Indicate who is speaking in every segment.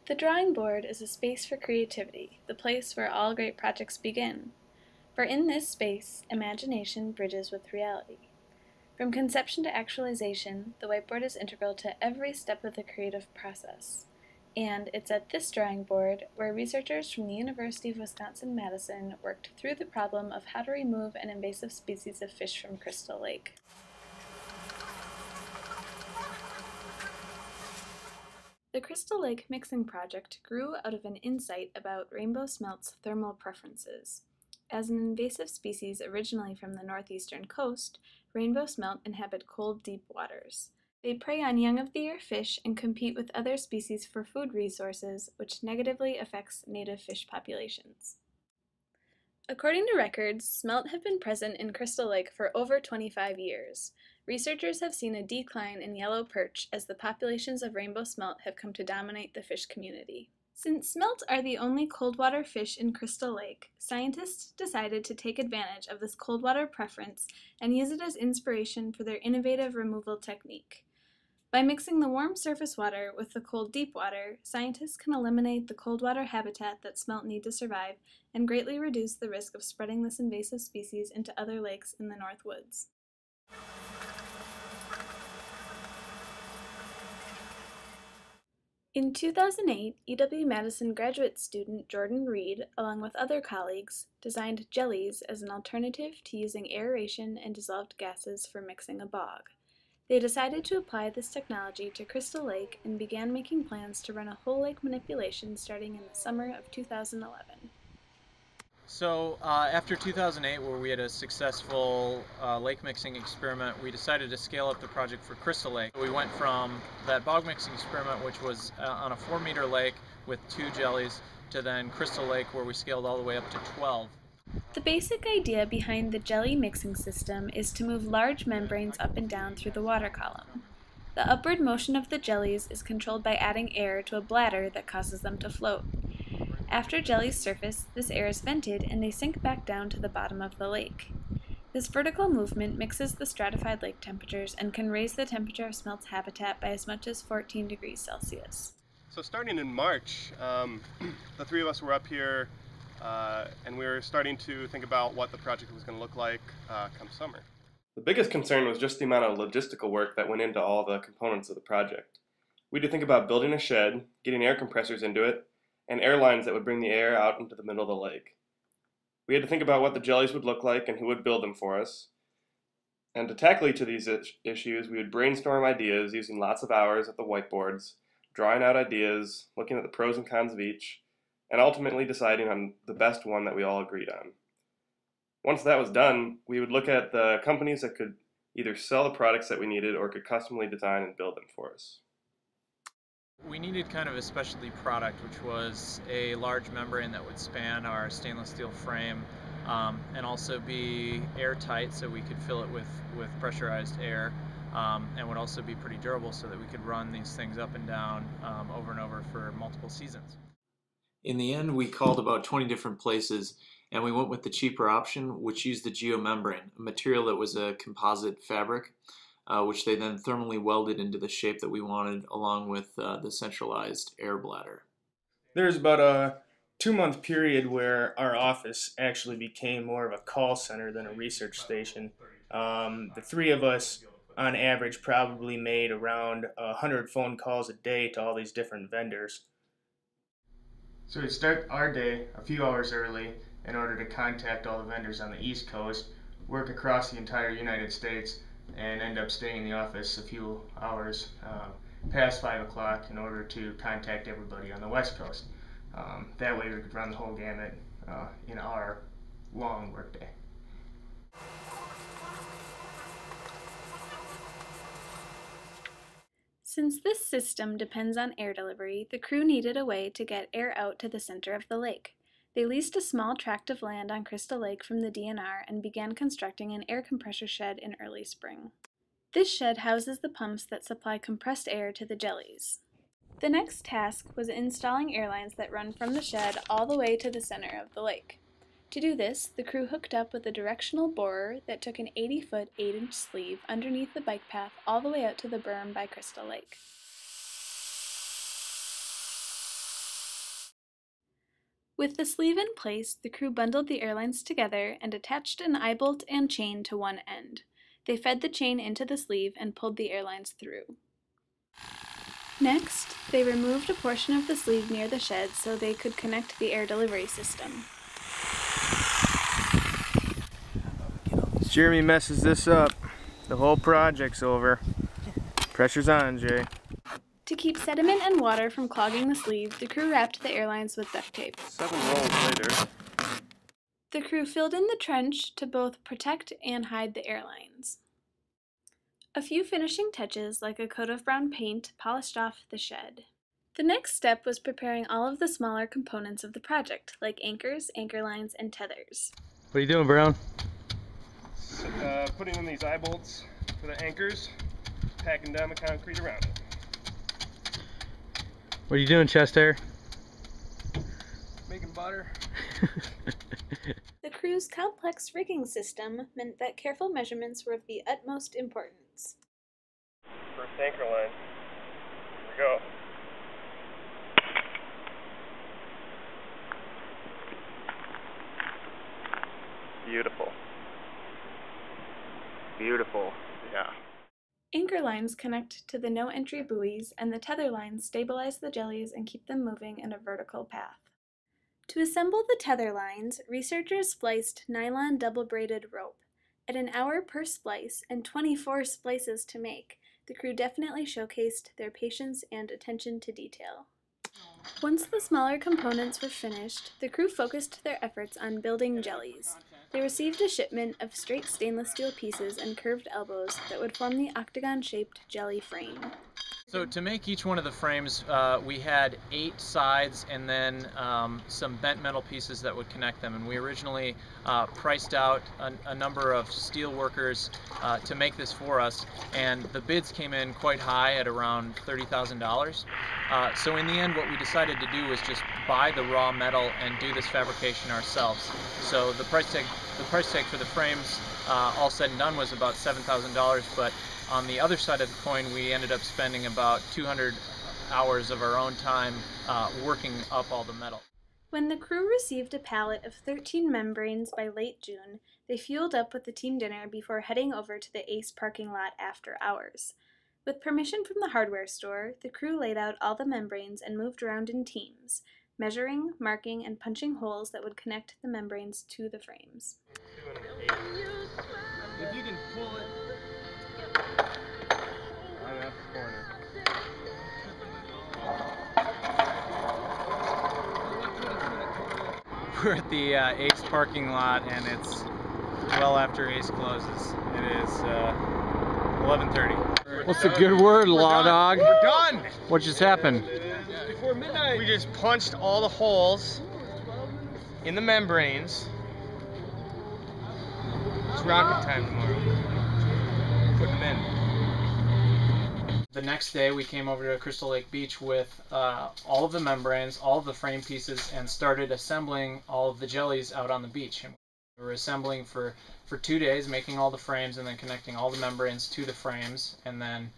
Speaker 1: The drawing board is a space for creativity, the place where all great projects begin. For in this space, imagination bridges with reality. From conception to actualization, the whiteboard is integral to every step of the creative process. And it's at this drawing board where researchers from the University of Wisconsin-Madison worked through the problem of how to remove an invasive species of fish from Crystal Lake. The Crystal Lake Mixing Project grew out of an insight about rainbow smelt's thermal preferences. As an invasive species originally from the northeastern coast, rainbow smelt inhabit cold, deep waters. They prey on young-of-the-year fish and compete with other species for food resources, which negatively affects native fish populations. According to records, smelt have been present in Crystal Lake for over 25 years. Researchers have seen a decline in yellow perch as the populations of rainbow smelt have come to dominate the fish community. Since smelt are the only cold-water fish in Crystal Lake, scientists decided to take advantage of this cold-water preference and use it as inspiration for their innovative removal technique. By mixing the warm surface water with the cold deep water, scientists can eliminate the cold water habitat that smelt need to survive and greatly reduce the risk of spreading this invasive species into other lakes in the North Woods. In 2008, UW-Madison graduate student Jordan Reed, along with other colleagues, designed jellies as an alternative to using aeration and dissolved gases for mixing a bog. They decided to apply this technology to Crystal Lake and began making plans to run a whole lake manipulation starting in the summer of 2011.
Speaker 2: So after 2008, where we had a successful lake mixing experiment, we decided to scale up the project for Crystal Lake. We went from that bog mixing experiment, which was on a 4-meter lake with 2 jellies, to then Crystal Lake, where we scaled all the way up to 12.
Speaker 1: The basic idea behind the jelly mixing system is to move large membranes up and down through the water column. The upward motion of the jellies is controlled by adding air to a bladder that causes them to float. After jellies surface, this air is vented and they sink back down to the bottom of the lake. This vertical movement mixes the stratified lake temperatures and can raise the temperature of smelt's habitat by as much as 14 degrees Celsius.
Speaker 3: So starting in March, the 3 of us were up here and we were starting to think about what the project was going to look like come summer. The biggest concern was just the amount of logistical work that went into all the components of the project. We had to think about building a shed, getting air compressors into it, and air lines that would bring the air out into the middle of the lake. We had to think about what the jellies would look like and who would build them for us. And to tackle each of these issues, we would brainstorm ideas using lots of hours at the whiteboards, drawing out ideas, looking at the pros and cons of each, and ultimately deciding on the best one that we all agreed on. Once that was done, we would look at the companies that could either sell the products that we needed or could customly design and build them for us.
Speaker 2: We needed kind of a specialty product, which was a large membrane that would span our stainless steel frame and also be airtight so we could fill it with pressurized air, and would also be pretty durable so that we could run these things up and down over and over for multiple seasons.
Speaker 4: In the end, we called about 20 different places, and we went with the cheaper option, which used the geomembrane, a material that was a composite fabric, which they then thermally welded into the shape that we wanted, along with the centralized air bladder.
Speaker 5: There's about a 2-month period where our office actually became more of a call center than a research station. The 3 of us, on average, probably made around 100 phone calls a day to all these different vendors. So we start our day a few hours early in order to contact all the vendors on the East Coast, work across the entire United States, and end up staying in the office a few hours past 5 o'clock in order to contact everybody on the West Coast. That way we could run the whole gamut in our long workday.
Speaker 1: Since this system depends on air delivery, the crew needed a way to get air out to the center of the lake. They leased a small tract of land on Crystal Lake from the DNR and began constructing an air compressor shed in early spring. This shed houses the pumps that supply compressed air to the jellies. The next task was installing airlines that run from the shed all the way to the center of the lake. To do this, the crew hooked up with a directional borer that took an 80-foot, 8-inch sleeve underneath the bike path all the way out to the berm by Crystal Lake. With the sleeve in place, the crew bundled the airlines together and attached an eye bolt and chain to one end. They fed the chain into the sleeve and pulled the airlines through. Next, they removed a portion of the sleeve near the shed so they could connect the air delivery system.
Speaker 5: Jeremy messes this up, the whole project's over. Pressure's on, Jay.
Speaker 1: To keep sediment and water from clogging the sleeve, the crew wrapped the airlines with duct tape.
Speaker 3: 7 rolls later.
Speaker 1: The crew filled in the trench to both protect and hide the airlines. A few finishing touches, like a coat of brown paint, polished off the shed. The next step was preparing all of the smaller components of the project, like anchors, anchor lines, and tethers.
Speaker 5: What are you doing, Brown?
Speaker 3: Putting in these eye bolts for the anchors, packing down the concrete around it.
Speaker 5: What are you doing, chest hair?
Speaker 3: Making butter.
Speaker 1: The crew's complex rigging system meant that careful measurements were of the utmost importance.
Speaker 3: First anchor line. Here we go. Beautiful. Beautiful. Yeah.
Speaker 1: Anchor lines connect to the no-entry buoys, and the tether lines stabilize the jellies and keep them moving in a vertical path. To assemble the tether lines, researchers spliced nylon double-braided rope. At an hour per splice and 24 splices to make, the crew definitely showcased their patience and attention to detail. Once the smaller components were finished, the crew focused their efforts on building jellies. They received a shipment of straight stainless steel pieces and curved elbows that would form the octagon-shaped jelly frame.
Speaker 2: So to make each one of the frames, we had 8 sides and then some bent metal pieces that would connect them. And we originally priced out a number of steel workers to make this for us, and the bids came in quite high at around $30,000. So in the end, what we decided to do was just buy the raw metal and do this fabrication ourselves. So the price tag for the frames, all said and done, was about $7,000, but on the other side of the coin, we ended up spending about 200 hours of our own time working up all the metal.
Speaker 1: When the crew received a pallet of 13 membranes by late June, they fueled up with the team dinner before heading over to the Ace parking lot after hours. With permission from the hardware store, the crew laid out all the membranes and moved around in teams, measuring, marking, and punching holes that would connect the membranes to the frames.
Speaker 3: If you can pull it. On that corner.
Speaker 2: We're at the Ace parking lot, and it's well after Ace closes. It is 11:30.
Speaker 5: What's a good word, Law Dog?
Speaker 3: We're done!
Speaker 5: What just happened?
Speaker 3: Before midnight.
Speaker 6: We just punched all the holes in the membranes. It's rocket time tomorrow. Putting them in.
Speaker 2: The next day, we came over to Crystal Lake Beach with all of the membranes, all of the frame pieces, and started assembling all of the jellies out on the beach. And we were assembling for 2 days, making all the frames and then connecting all the membranes to the frames, and then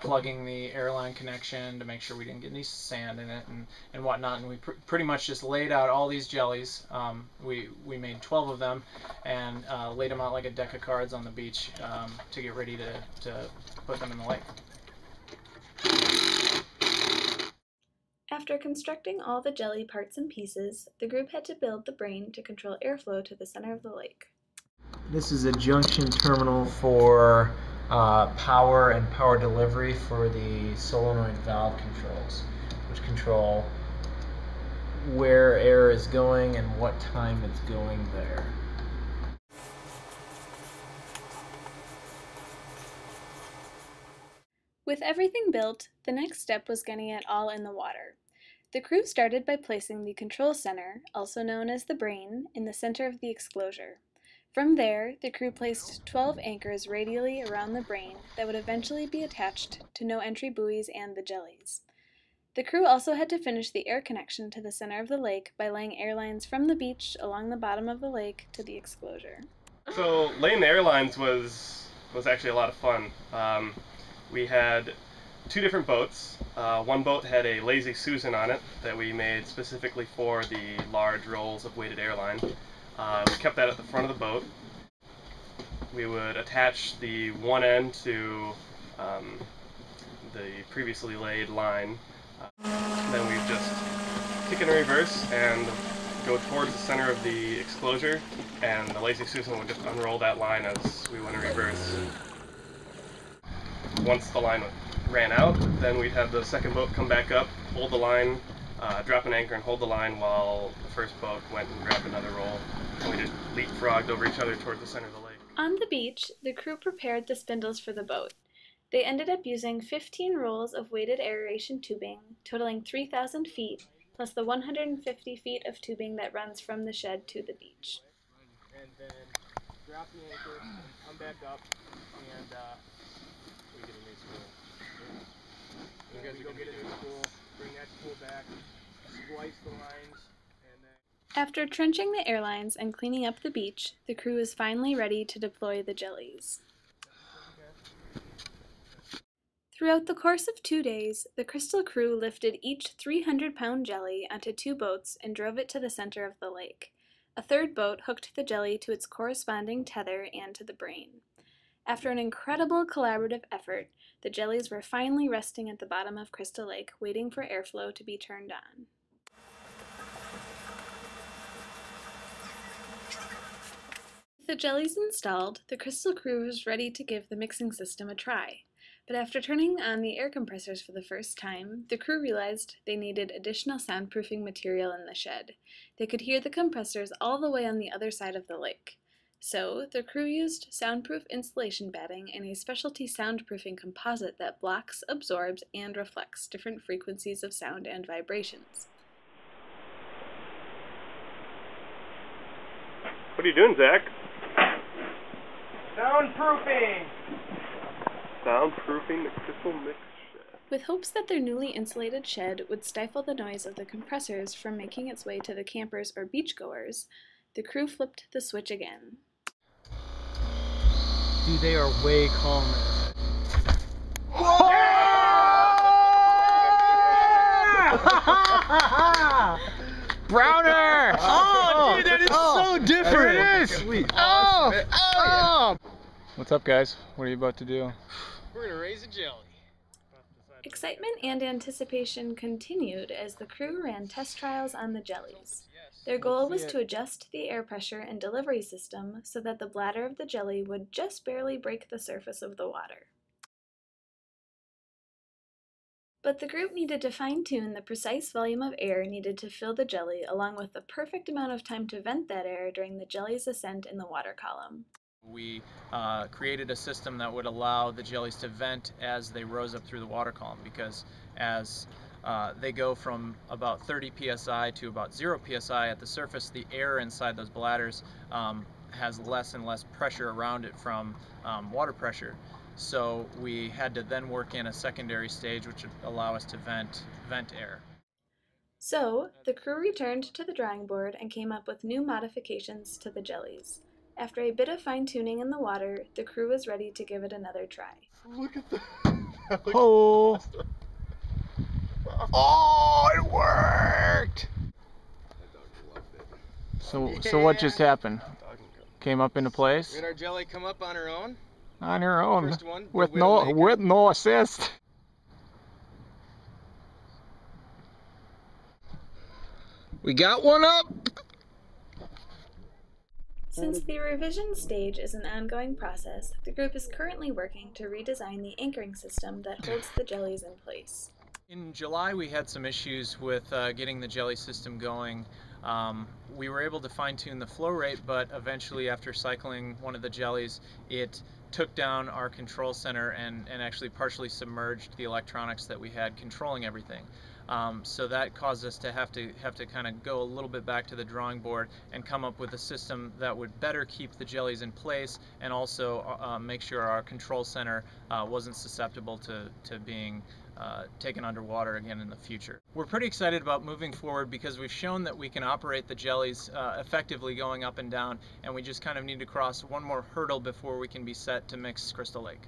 Speaker 2: plugging the airline connection to make sure we didn't get any sand in it and whatnot. And we pretty much just laid out all these jellies. We made 12 of them and laid them out like a deck of cards on the beach to get ready to put them in the lake.
Speaker 1: After constructing all the jelly parts and pieces, the group had to build the brain to control airflow to the center of the lake.
Speaker 4: This is a junction terminal for power and power delivery for the solenoid valve controls, which control where air is going and what time it's going there.
Speaker 1: With everything built, the next step was getting it all in the water. The crew started by placing the control center, also known as the brain, in the center of the exclosure. From there, the crew placed 12 anchors radially around the brain that would eventually be attached to no-entry buoys and the jellies. The crew also had to finish the air connection to the center of the lake by laying airlines from the beach along the bottom of the lake to the exclosure.
Speaker 3: So laying the airlines was actually a lot of fun. We had 2 different boats. One boat had a Lazy Susan on it that we made specifically for the large rolls of weighted airline. We kept that at the front of the boat. We would attach the one end to the previously laid line. Then we just kick in reverse and go towards the center of the exclosure, and the Lazy Susan would just unroll that line as we went in reverse. Once the line ran out, then we'd have the second boat come back up, hold the line, drop an anchor and hold the line while the first boat went and grabbed another roll, and we just leapfrogged over each other towards the center of the lake.
Speaker 1: On the beach, the crew prepared the spindles for the boat. They ended up using 15 rolls of weighted aeration tubing, totaling 3,000 feet, plus the 150 feet of tubing that runs from the shed to the beach.
Speaker 6: And then drop the anchor and come back up, and we get a new spool. You guys go get a new spool, bring that spool back, splice the lines, and then...
Speaker 1: After trenching the airlines and cleaning up the beach, the crew is finally ready to deploy the jellies. Throughout the course of 2 days, the Crystal crew lifted each 300-pound jelly onto 2 boats and drove it to the center of the lake. A third boat hooked the jelly to its corresponding tether and to the brain. After an incredible collaborative effort, the jellies were finally resting at the bottom of Crystal Lake, waiting for airflow to be turned on. With the jellies installed, the Crystal crew was ready to give the mixing system a try. But after turning on the air compressors for the first time, the crew realized they needed additional soundproofing material in the shed. They could hear the compressors all the way on the other side of the lake. So, the crew used soundproof insulation batting and a specialty soundproofing composite that blocks, absorbs, and reflects different frequencies of sound and vibrations.
Speaker 3: What are you doing, Zach?
Speaker 6: Soundproofing!
Speaker 3: Soundproofing the Crystal Mix shed.
Speaker 1: With hopes that their newly insulated shed would stifle the noise of the compressors from making its way to the campers or beachgoers, the crew flipped the switch again.
Speaker 6: Dude, they are way calmer. Browner! Oh, dude, that is so different! It is! Sweet. Oh!
Speaker 2: What's up, guys? What are you about to do?
Speaker 6: We're gonna raise a jelly.
Speaker 1: Excitement and anticipation continued as the crew ran test trials on the jellies. Their goal was to adjust the air pressure and delivery system so that the bladder of the jelly would just barely break the surface of the water. But the group needed to fine-tune the precise volume of air needed to fill the jelly, along with the perfect amount of time to vent that air during the jelly's ascent in the water column.
Speaker 2: We created a system that would allow the jellies to vent as they rose up through the water column, because as they go from about 30 psi to about 0 psi at the surface, the air inside those bladders has less and less pressure around it from water pressure. So we had to then work in a secondary stage which would allow us to vent air.
Speaker 1: So, the crew returned to the drawing board and came up with new modifications to the jellies. After a bit of fine-tuning in the water, the crew was ready to give it another try.
Speaker 3: Look at that.
Speaker 6: Oh! Oh, it worked!
Speaker 2: So what just happened? Came up into place?
Speaker 6: Did our jelly come up on her own?
Speaker 2: On her own,
Speaker 6: First one,
Speaker 2: with no assist.
Speaker 6: We got one up!
Speaker 1: Since the revision stage is an ongoing process, the group is currently working to redesign the anchoring system that holds the jellies in place.
Speaker 2: In July, we had some issues with getting the jelly system going. We were able to fine-tune the flow rate, but eventually after cycling one of the jellies, it took down our control center and actually partially submerged the electronics that we had controlling everything. So that caused us to have to kind of go a little bit back to the drawing board and come up with a system that would better keep the jellies in place and also make sure our control center wasn't susceptible to being taken underwater again in the future. We're pretty excited about moving forward because we've shown that we can operate the jellies effectively going up and down, and we just kind of need to cross one more hurdle before we can be set to mix Crystal Lake.